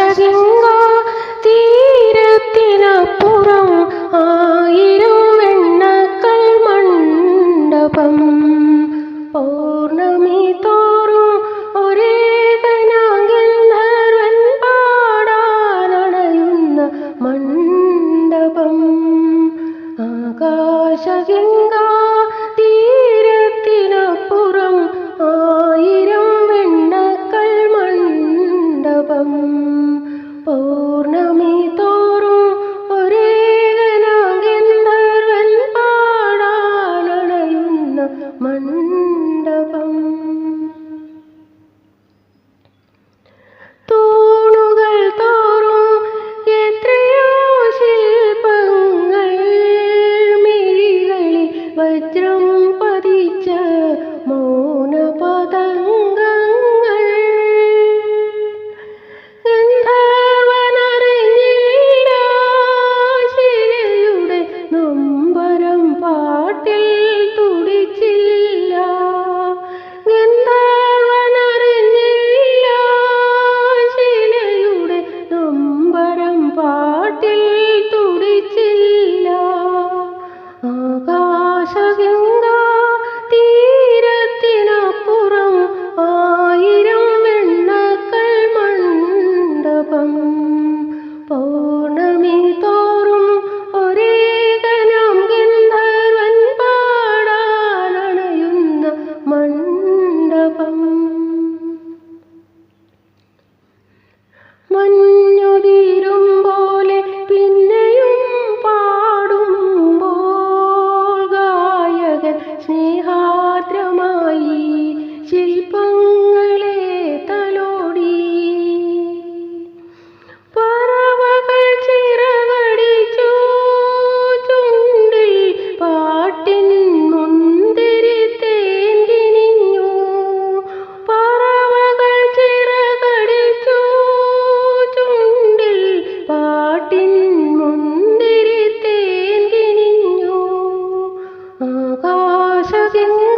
ആകാശഗംഗാ തീരത്തിനപ്പുറം ആയിരം വെണ്ണക്കൽ മണ്ഡപം പൗർണമി തോറും ഒരേ ഗന്ധർവൻ പാടാനണയുന്ന മണ്ഡപം ആകാശഗംഗാ തീരത്തിനപ്പുറം ആയിരം വെണ്ണക്കൽ മണ്ഡപം പൗർണമി തോറും ഒരേ ഗന്ധർവൻ പാടാനണയുന്ന മണ്ഡപം തൂണുകൾ തോറും എത്രയോ ശില്പങ്ങൾ മിഴികളിൽ വജ്രം പതിച്ച മൗനപതംഗങ്ങൾ ഗന്ധർവനറിഞ്ഞില്ല ശിലയുടെ നൊമ്പരം പാട്ടിൽ തുടിച്ചില്ല ഗന്ധർവനറിഞ്ഞില്ല ശിലയുടെ നൊമ്പരം പാട്ടിൽ തുടിച്ചില്ല ആകാശഗംഗാ തീരത്തിനപ്പുറം ആയിരം വെണ്ണക്കൽ മണ്ഡപം പൗർണമി തോറും ഒരേ ഗന്ധർവൻ പാടാനണയുന്ന മണ്ഡപം മഞ്ഞുതീരും പോലെ പിന്നെയും പാടുമ്പോൾ ഗായകൻ സ്നേഹാർദ്രമായി ശില്പങ്ങളെ തലോടി പറവകൾ ചിറകടിച്ചു ചുണ്ടിൽ പാട്ടിൻ മുന്തിരി തേൻ കിനിഞ്ഞു പറവകൾ ചിറകടിച്ചു ചുണ്ടിൽ പാട്ടിൻ മുന്തിരി തേൻ കിനിഞ്ഞു ആകാശഗംഗാ